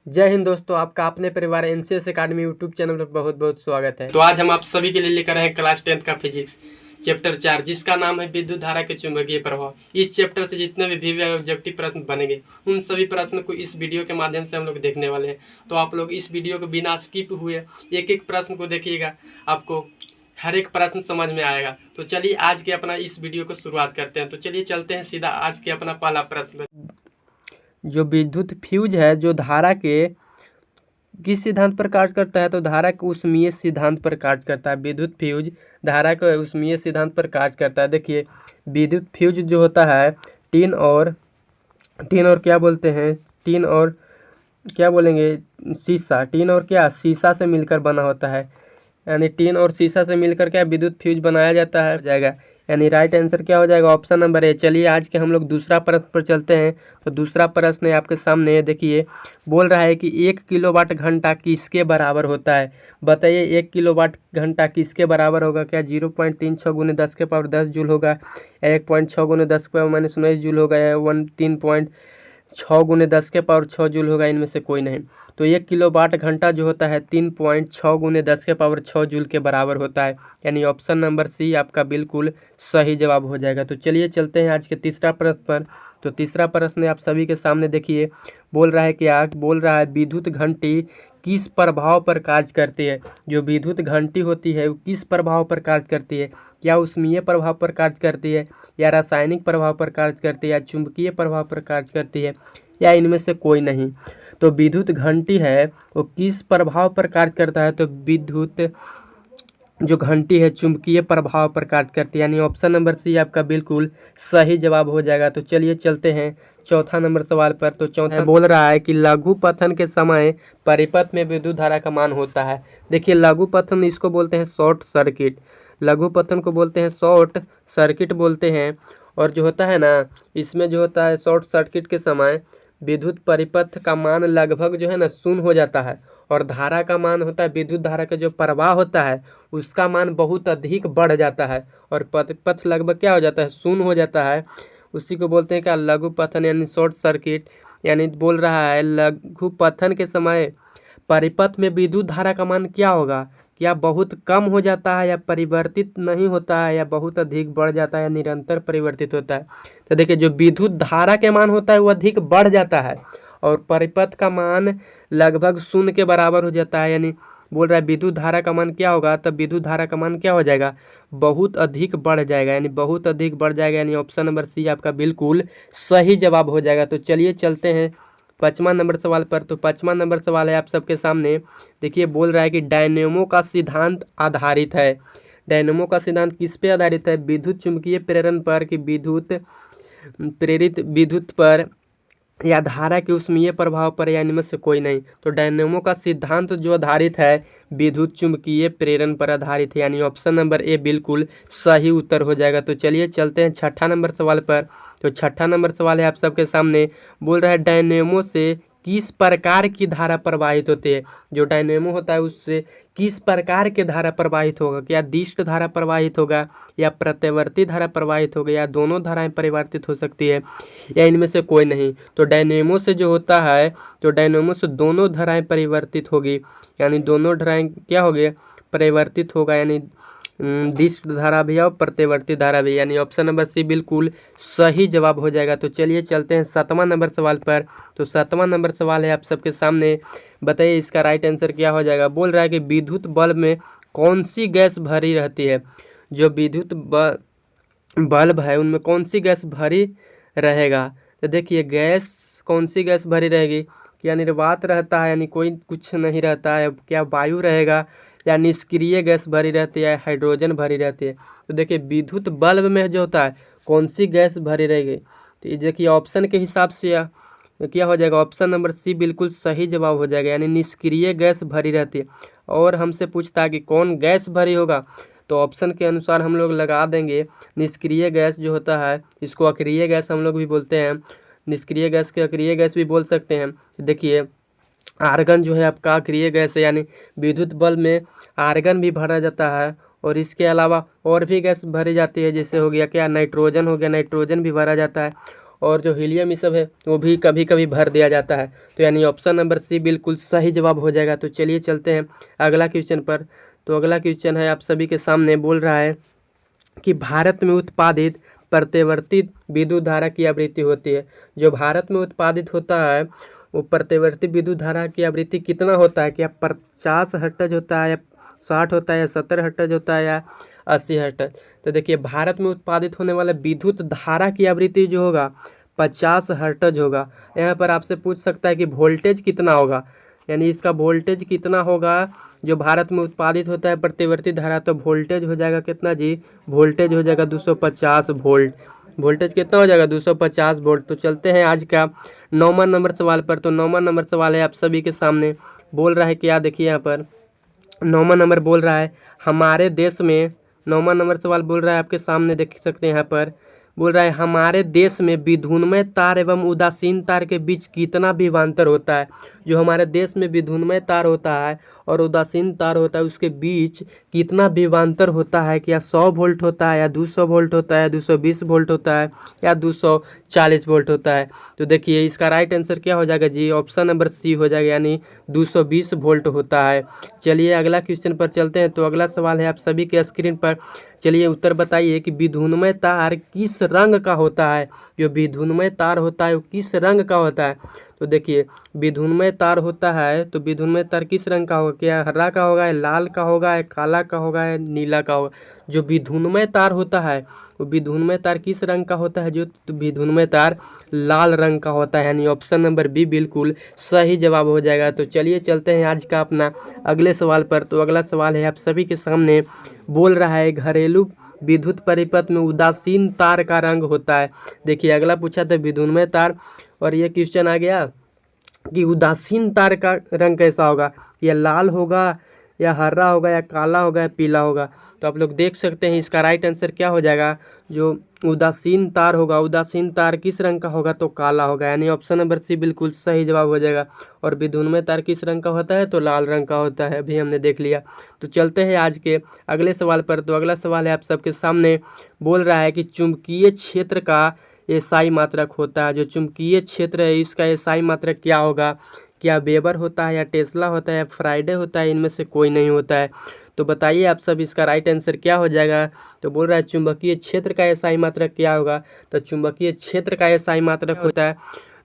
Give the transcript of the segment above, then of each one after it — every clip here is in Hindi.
जय हिंद दोस्तों, आपका अपने परिवार एनसीएस एकेडमी यूट्यूब चैनल पर बहुत बहुत स्वागत है। तो आज हम आप सभी के लिए लेकर आए हैं क्लास 10th का फिजिक्स चैप्टर 4, जिसका नाम है विद्युत धारा के चुंबकीय प्रभाव। इस चैप्टर से जितने भी वीवीआई ऑब्जेक्टिव प्रश्न बनेंगे उन सभी प्रश्नों को इस वीडियो के माध्यम से हम लोग देखने वाले हैं। तो आप लोग इस वीडियो को बिना स्किप हुए एक एक प्रश्न को देखिएगा, आपको हर एक प्रश्न समझ में आएगा। तो चलिए आज के अपना इस वीडियो को शुरुआत करते हैं। तो चलिए चलते हैं सीधा आज के अपना पहला प्रश्न। जो विद्युत फ्यूज है जो धारा के किस सिद्धांत पर कार्य करता है, तो धारा के ऊष्मीय सिद्धांत पर कार्य करता है। विद्युत फ्यूज धारा के ऊष्मीय सिद्धांत पर कार्य करता है। देखिए विद्युत फ्यूज जो होता है टीन और क्या बोलते हैं, टीन और क्या बोलेंगे, शीशा। टीन और क्या, शीशा से मिलकर बना होता है। यानी टीन और शीशा से मिलकर क्या विद्युत फ्यूज बनाया जाता है जाएगा। यानी राइट आंसर क्या हो जाएगा, ऑप्शन नंबर ए। चलिए आज के हम लोग दूसरा प्रश्न पर चलते हैं। तो दूसरा प्रश्न है आपके सामने, देखिए बोल रहा है कि 1 किलोवाट घंटा किसके बराबर होता है। बताइए 1 किलोवाट घंटा किसके बराबर होगा। क्या 0.36 गुने 10 के पावर 10 जूल होगा, 1.6 गुने 10 के पावर -19 जूल होगा, या 3.6 गुने 10 के पावर 6 जूल होगा। इनमें से कोई नहीं। तो 1 किलोवाट घंटा जो होता है 3.6 गुने 10 के पावर 6 जूल के बराबर होता है। यानी ऑप्शन नंबर सी आपका बिल्कुल सही जवाब हो जाएगा। तो चलिए चलते हैं आज के तीसरा प्रश्न पर। तो तीसरा प्रश्न आप सभी के सामने देखिए, बोल रहा है क्या, बोल रहा है विद्युत घंटी किस प्रभाव पर कार्य करती है। जो विद्युत घंटी होती है वो किस प्रभाव पर कार्य करती है। क्या ऊष्मीय प्रभाव पर कार्य करती है, या रासायनिक प्रभाव पर कार्य करती है, या चुंबकीय प्रभाव पर कार्य करती है, या इनमें से कोई नहीं। तो विद्युत घंटी है वो किस प्रभाव पर कार्य करता है। तो विद्युत जो घंटी है चुंबकीय प्रभाव पर कार्य करती है। यानी ऑप्शन नंबर सी आपका बिल्कुल सही जवाब हो जाएगा। तो चलिए चलते हैं चौथा नंबर सवाल पर। तो चौथा बोल रहा है कि लघु पतन के समय परिपथ में विद्युत धारा का मान होता है। देखिए लघु पतन इसको बोलते हैं शॉर्ट सर्किट, लघु पतन को बोलते हैं शॉर्ट सर्किट बोलते हैं। और जो होता है ना, इसमें जो होता है शॉर्ट सर्किट के समय विद्युत परिपथ का मान लगभग जो है ना शून्य हो जाता है, और धारा का मान होता है, विद्युत धारा का जो प्रवाह होता है उसका मान बहुत अधिक बढ़ जाता है, और पथ लगभग क्या हो जाता है, शून्य हो जाता है। उसी को बोलते हैं क्या, लघु पतन यानी शॉर्ट सर्किट। यानी बोल रहा है लघु पतन के समय परिपथ में विद्युत धारा का मान क्या होगा, क्या बहुत कम हो जाता है, या परिवर्तित नहीं होता है, या बहुत अधिक बढ़ जाता है, या निरंतर परिवर्तित होता है। तो देखिए जो विद्युत धारा के मान होता है वो अधिक बढ़ जाता है, और परिपथ का मान लगभग शून्य के बराबर हो जाता है। यानी बोल रहा है विद्युत धारा का मान क्या होगा, तब विद्युत धारा का मान क्या हो जाएगा, बहुत अधिक बढ़ जाएगा। यानी बहुत अधिक बढ़ जाएगा। यानी ऑप्शन नंबर सी आपका बिल्कुल सही जवाब हो जाएगा। तो चलिए चलते हैं पाँचवा नंबर सवाल पर। तो पाँचवा नंबर सवाल है आप सबके सामने, देखिए बोल रहा है कि डायनेमो का सिद्धांत आधारित है। डायनेमो का सिद्धांत किस पे आधारित है, विद्युत चुंबकीय प्रेरण पर, कि विद्युत प्रेरित विद्युत पर, या धारा के ऊष्मीय प्रभाव पर, या इनमें से कोई नहीं। तो डायनेमो का सिद्धांत जो आधारित है विद्युत चुंबकीय प्रेरण पर आधारित है। यानी ऑप्शन नंबर ए बिल्कुल सही उत्तर हो जाएगा। तो चलिए चलते हैं छठा नंबर सवाल पर। तो छठा नंबर सवाल है आप सबके सामने, बोल रहा है डायनेमो से किस प्रकार की धारा प्रवाहित होती है। जो डायनेमो होता है उससे किस प्रकार की धारा प्रवाहित होगा, क्या दिष्ट धारा प्रवाहित होगा, या प्रत्यवर्ती धारा प्रवाहित होगा, या दोनों धाराएं परिवर्तित हो सकती है, या इनमें से कोई नहीं। तो डायनेमो से जो होता है, तो डायनेमो से दोनों धाराएं परिवर्तित होगी। यानी दोनों धाराएं क्या होगी, परिवर्तित होगा। यानी दिष्ट धारा भी और प्रत्यवर्ती धारा भी। यानी ऑप्शन नंबर सी बिल्कुल सही जवाब हो जाएगा। तो चलिए चलते हैं सातवां नंबर सवाल पर। तो सातवां नंबर सवाल है आप सबके सामने, बताइए इसका राइट आंसर क्या हो जाएगा। बोल रहा है कि विद्युत बल्ब में कौन सी गैस भरी रहती है। जो विद्युत बल्ब है उनमें कौन सी गैस भरी रहेगा। तो देखिए गैस, कौन सी गैस भरी रहेगी, क्या निर्वात रहता है यानी कोई कुछ नहीं रहता है, क्या वायु रहेगा, या निष्क्रिय गैस भरी रहती है, हाइड्रोजन भरी रहती है। तो देखिए विद्युत बल्ब में जो होता है कौन सी गैस भरी रहेगी, तो ये देखिए ऑप्शन के हिसाब से क्या हो जाएगा, ऑप्शन नंबर सी बिल्कुल सही जवाब हो जाएगा। यानी निष्क्रिय गैस भरी रहती है। और हमसे पूछता है कि कौन गैस भरी होगा, तो ऑप्शन के अनुसार हम लोग लगा देंगे निष्क्रिय गैस जो होता है, इसको अक्रिय गैस हम लोग भी बोलते हैं, निष्क्रिय गैस के अक्रिय गैस भी बोल सकते हैं। देखिए आर्गन जो है आपका अक्रिय गैस है। यानी विद्युत बल्ब में आर्गन भी भरा जाता है, और इसके अलावा और भी गैस भरी जाती है, जैसे हो गया क्या नाइट्रोजन हो गया, नाइट्रोजन भी भरा जाता है। और जो हीलियम ये सब है वो भी कभी कभी भर दिया जाता है। तो यानी ऑप्शन नंबर सी बिल्कुल सही जवाब हो जाएगा। तो चलिए चलते हैं अगला क्वेश्चन पर। तो अगला क्वेश्चन है आप सभी के सामने, बोल रहा है कि भारत में उत्पादित प्रत्यावर्ती विद्युत धारा की आवृत्ति होती है। जो भारत में उत्पादित होता है वो प्रत्यावर्ती विद्युत धारा की आवृत्ति कितना होता है? क्या 50 हर्ट्ज होता है, या 60 होता है, या 70 हर्ट्ज होता है, या 80 हर्ट्ज? तो देखिए भारत में उत्पादित होने वाला विद्युत धारा की आवृत्ति जो होगा 50 हर्ट्ज होगा। यहाँ पर आपसे पूछ सकता है कि वोल्टेज कितना होगा, यानी इसका वोल्टेज कितना होगा जो भारत में उत्पादित होता है प्रतिवर्ती धारा। तो वोल्टेज हो जाएगा कितना जी? वोल्टेज हो जाएगा 250 वोल्ट। वोल्टेज कितना हो जाएगा? 250 वोल्ट। तो चलते हैं आज का 9वां नंबर सवाल पर। तो 9वां नंबर सवाल है आप सभी के सामने, बोल रहा है क्या, देखिए यहाँ पर 9वां नंबर बोल रहा है हमारे देश में, 9वां नंबर सवाल बोल रहा है आपके सामने, देख सकते हैं यहाँ पर, बोल रहा है हमारे देश में विधुन्मय तार एवं उदासीन तार के बीच कितना विभवांतर होता है। जो हमारे देश में विधुन्मय तार होता है और उदासीन तार होता है उसके बीच कितना विभवांतर होता है? क्या 100 वोल्ट होता है, या 200 वोल्ट होता है, 220 वोल्ट होता है, या 240 वोल्ट होता है? तो देखिए इसका राइट आंसर क्या हो जाएगा जी? ऑप्शन नंबर सी हो जाएगा, यानी 220 वोल्ट होता है। चलिए अगला क्वेश्चन पर चलते हैं। तो अगला सवाल है आप सभी के स्क्रीन पर, चलिए उत्तर बताइए कि विधुन्मय तार किस रंग का होता है? जो विधुन्मय तार होता है वो किस रंग का होता है? तो देखिए विधुन्मय तार होता है तो विधुन्मय तार किस रंग का होगा? क्या हरा का होगा, या लाल का होगा, या काला का होगा, या नीला का होगा? जो विधुन्मय तार होता है वो विधुन्मय तार किस रंग का होता है? जो विधुन्मय तार लाल रंग का होता है, यानी ऑप्शन नंबर बी बिल्कुल सही जवाब हो जाएगा। तो चलिए चलते हैं आज का अपना अगले सवाल पर। तो अगला सवाल है आप सभी के सामने, बोल रहा है घरेलू विद्युत परिपथ में उदासीन तार का रंग होता है। देखिए अगला पूछा था विधुन्मय तार, और ये क्वेश्चन आ गया कि उदासीन तार का रंग कैसा होगा? या लाल होगा, या हरा होगा, या काला होगा, या पीला होगा? तो आप लोग देख सकते हैं इसका राइट आंसर क्या हो जाएगा? जो उदासीन तार होगा, उदासीन तार किस रंग का होगा? तो काला होगा, यानी ऑप्शन नंबर सी बिल्कुल सही जवाब हो जाएगा। और विधुन्मय तार किस रंग का होता है? तो लाल रंग का होता है, अभी हमने देख लिया। तो चलते हैं आज के अगले सवाल पर। तो अगला सवाल है आप सबके सामने, बोल रहा है कि चुंबकीय क्षेत्र का एसआई मात्रक होता है। जो चुंबकीय क्षेत्र है इसका एसआई मात्रक क्या होगा? क्या वेबर होता है, या टेस्ला होता है, या फ्राइडे होता है? इनमें से कोई नहीं होता है। तो बताइए आप सब इसका राइट आंसर क्या हो जाएगा? तो बोल रहा है चुंबकीय क्षेत्र का एसआई मात्रक क्या होगा? तो चुंबकीय क्षेत्र का एसआई मात्रक होता है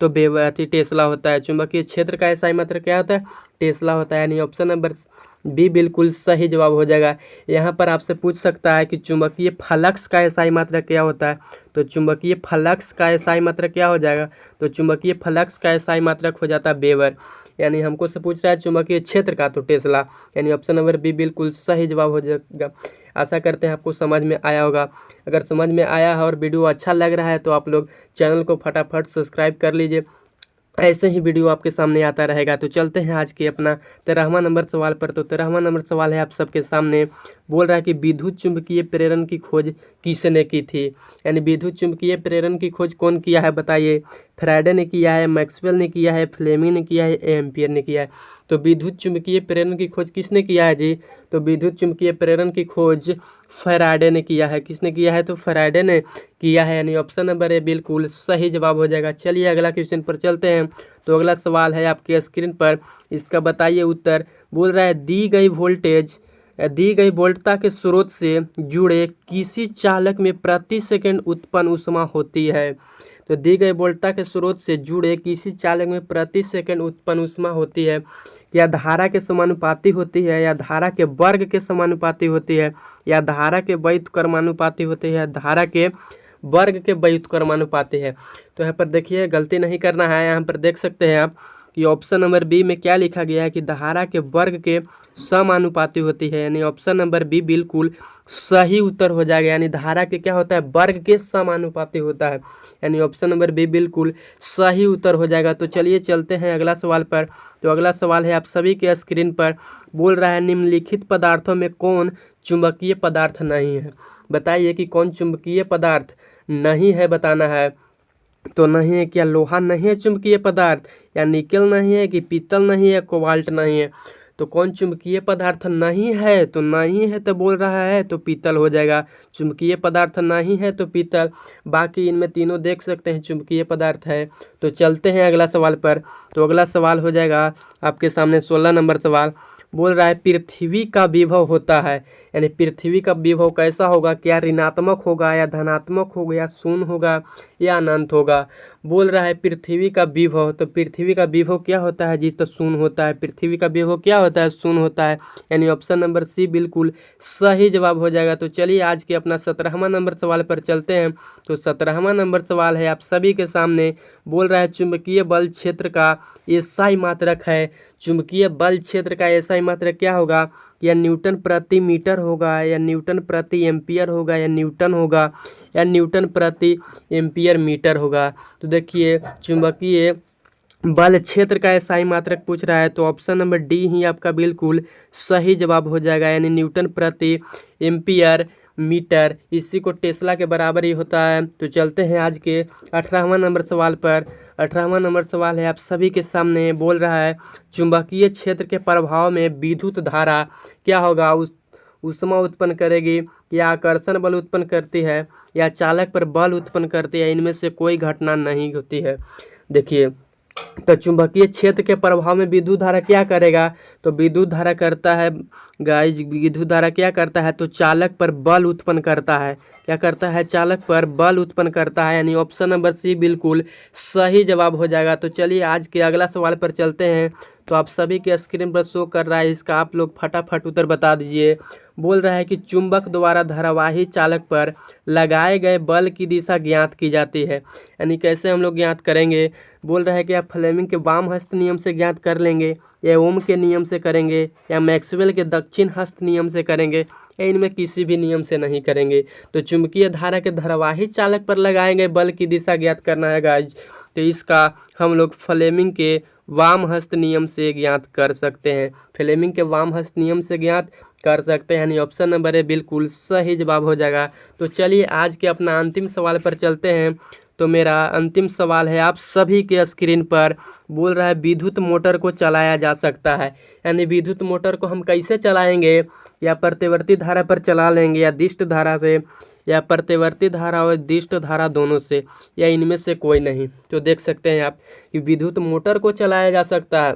तो टेस्ला होता है। चुंबकीय क्षेत्र का एसआई मात्रक क्या होता है? टेस्ला होता है, यानी ऑप्शन नंबर बी बिल्कुल सही जवाब हो जाएगा। यहाँ पर आपसे पूछ सकता है कि चुंबकीय फ्लक्स का एसआई मात्रक क्या होता है? तो चुंबकीय फ्लक्स का एसआई मात्रक क्या हो जाएगा? तो चुंबकीय फ्लक्स का एसआई मात्रक हो जाता है वेबर, यानी हमको से पूछ रहा है चुंबकीय क्षेत्र का, तो टेस्ला, यानी ऑप्शन नंबर बी बिल्कुल सही जवाब हो जाएगा। आशा करते हैं आपको समझ में आया होगा। अगर समझ में आया है और वीडियो अच्छा लग रहा है तो आप लोग चैनल को फटाफट सब्सक्राइब कर लीजिए, ऐसे ही वीडियो आपके सामने आता रहेगा। तो चलते हैं आज के अपना 13वां नंबर सवाल पर। तो 13वां नंबर सवाल है आप सबके सामने, बोल रहा है कि विद्युत चुंबकीय प्रेरण की खोज किसने की थी? यानी विद्युत चुंबकीय प्रेरण की खोज कौन किया है बताइए? फैराडे ने किया है, मैक्सवेल ने किया है, फ्लेमिंग ने किया है, एम्पियर ने किया है? तो विद्युत चुंबकीय प्रेरण की खोज किसने किया है जी? तो विद्युत चुंबकीय प्रेरण की खोज फैराडे ने किया है। किसने किया है? तो फैराडे ने किया है, यानी ऑप्शन नंबर ए बिल्कुल सही जवाब हो जाएगा। चलिए अगला क्वेश्चन पर चलते हैं। तो अगला सवाल है आपके स्क्रीन पर, इसका बताइए उत्तर। बोल रहा है दी गई वोल्टता के स्रोत से जुड़े किसी चालक में प्रति सेकंड उत्पन्न ऊष्मा होती है। तो दी गई वोल्टता के स्रोत से जुड़े किसी चालक में प्रति सेकंड उत्पन्न ऊष्मा होती है। या धारा के समानुपाती होती है, या धारा के वर्ग के समानुपाती होती है, या धारा के व्युत्क्रमानुपाती होती है, धारा के वर्ग के व्युत्क्रमानुपाती है? तो यहाँ पर देखिए गलती नहीं करना है। यहाँ पर देख सकते हैं आप कि ऑप्शन नंबर बी में क्या लिखा गया है कि धारा के वर्ग के समानुपाती होती है, यानी ऑप्शन नंबर बी बिल्कुल सही उत्तर हो जाएगा। यानी धारा के क्या होता है? वर्ग के समानुपाती होता है, यानी ऑप्शन नंबर बी बिल्कुल सही उत्तर हो जाएगा। तो चलिए चलते हैं अगला सवाल पर। तो अगला सवाल है आप सभी के स्क्रीन पर, बोल रहा है निम्नलिखित पदार्थों में कौन चुंबकीय पदार्थ नहीं है? बताइए कि कौन चुंबकीय पदार्थ नहीं है, बताना है। तो नहीं है, क्या लोहा नहीं है चुंबकीय पदार्थ, या निकल नहीं है, कि पीतल नहीं है, कोबाल्ट नहीं है? तो कौन चुंबकीय पदार्थ नहीं है, तो नहीं है तो बोल रहा है तो पीतल हो जाएगा। चुंबकीय पदार्थ नहीं है तो पीतल, बाकी इनमें तीनों देख सकते हैं चुंबकीय पदार्थ है। तो चलते हैं अगला सवाल पर। तो अगला सवाल हो जाएगा आपके सामने 16 नंबर सवाल। बोल रहा है पृथ्वी का विभव होता है, यानी पृथ्वी का विभव कैसा होगा, क्या ऋणात्मक होगा या धनात्मक होगा या शून्य होगा या अनंत होगा। बोल रहा है पृथ्वी का विभव, तो पृथ्वी का विभव क्या होता है जी, तो शून्य होता है। पृथ्वी का विभव क्या होता है, शून्य होता है, यानी ऑप्शन नंबर सी बिल्कुल सही जवाब हो जाएगा। तो चलिए आज के अपना 17वां नंबर सवाल पर चलते हैं। तो 17वां नंबर सवाल है आप सभी के सामने। बोल रहा है चुंबकीय बल क्षेत्र का एसआई मात्रक है। चुंबकीय बल क्षेत्र का एसआई मात्रक क्या होगा, या न्यूटन प्रति मीटर होगा या न्यूटन प्रति एम्पियर होगा या न्यूटन होगा या न्यूटन प्रति एम्पियर मीटर होगा। तो देखिए चुंबकीय बल क्षेत्र का एसआई मात्रक पूछ रहा है, तो ऑप्शन नंबर डी ही आपका बिल्कुल सही जवाब हो जाएगा, यानी न्यूटन प्रति एम्पियर मीटर। इसी को टेस्ला के बराबर ही होता है। तो चलते हैं आज के 18वां नंबर सवाल पर। 18वां नंबर सवाल है आप सभी के सामने। बोल रहा है चुंबकीय क्षेत्र के प्रभाव में विद्युत धारा क्या होगा, ऊष्मा उत्पन्न करेगी या आकर्षण बल उत्पन्न करती है या चालक पर बल उत्पन्न करती है, इनमें से कोई घटना नहीं होती है। देखिए तो चुंबकीय क्षेत्र के प्रभाव में विद्युत धारा क्या करेगा, तो विद्युत धारा करता है गाइज, विद्युत धारा क्या करता है, तो चालक पर बल उत्पन्न करता है। क्या करता है, चालक पर बल उत्पन्न करता है, यानी ऑप्शन नंबर सी बिल्कुल सही जवाब हो जाएगा। तो चलिए आज के अगला सवाल पर चलते हैं। तो आप सभी के स्क्रीन पर शो कर रहा है, इसका आप लोग फटाफट उत्तर बता दीजिए। बोल रहा है कि चुंबक द्वारा धारावाही चालक पर लगाए गए बल की दिशा ज्ञात की जाती है, यानी कैसे हम लोग ज्ञात करेंगे। बोल रहा है कि आप फ्लेमिंग के वाम हस्त नियम से ज्ञात कर लेंगे या ओम के नियम से करेंगे या मैक्सवेल के दक्षिण हस्त नियम से करेंगे या इनमें किसी भी नियम से नहीं करेंगे। तो चुंबकीय धारा के धारावाही चालक पर लगाए गए बल की दिशा ज्ञात करना है गाइज, तो इसका हम लोग फ्लेमिंग के वाम हस्त नियम से ज्ञात कर सकते हैं। फ्लेमिंग के वाम हस्त नियम से ज्ञात कर सकते हैं, यानी ऑप्शन नंबर ए बिल्कुल सही जवाब हो जाएगा। तो चलिए आज के अपना अंतिम सवाल पर चलते हैं। तो मेरा अंतिम सवाल है आप सभी के स्क्रीन पर। बोल रहा है विद्युत मोटर को चलाया जा सकता है, यानी विद्युत मोटर को हम कैसे चलाएंगे, या प्रतिवर्ती धारा पर चला लेंगे या दिष्ट धारा से, या प्रतिवर्ती धारा और दिष्ट धारा दोनों से, या इनमें से कोई नहीं। तो देख सकते हैं आप कि विद्युत मोटर को चलाया जा सकता है।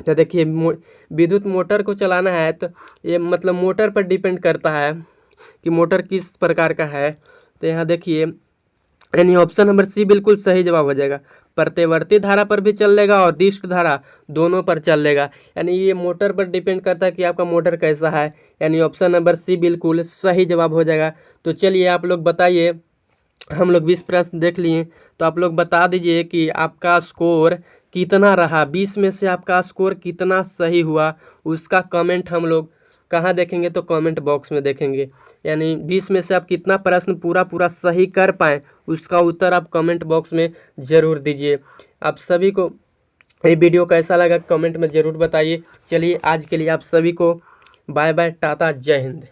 तो देखिए विद्युत मोटर को चलाना है तो ये मतलब मोटर पर डिपेंड करता है कि मोटर किस प्रकार का है। तो यहाँ देखिए यानी ऑप्शन नंबर सी बिल्कुल सही जवाब हो जाएगा। प्रतिवर्ती धारा पर भी चल लेगा और दिष्ट धारा दोनों पर चल लेगा, यानी ये मोटर पर डिपेंड करता है कि आपका मोटर कैसा है, यानी ऑप्शन नंबर सी बिल्कुल सही जवाब हो जाएगा। तो चलिए आप लोग बताइए, हम लोग 20 प्रश्न देख लिए, तो आप लोग बता दीजिए कि आपका स्कोर कितना रहा, 20 में से आपका स्कोर कितना सही हुआ, उसका कमेंट हम लोग कहाँ देखेंगे, तो कमेंट बॉक्स में देखेंगे। यानी 20 में से आप कितना प्रश्न पूरा सही कर पाएँ, उसका उत्तर आप कमेंट बॉक्स में ज़रूर दीजिए। आप सभी को ये वीडियो कैसा लगा कमेंट में ज़रूर बताइए। चलिए आज के लिए आप सभी को बाय बाय, टाटा, जय हिंद।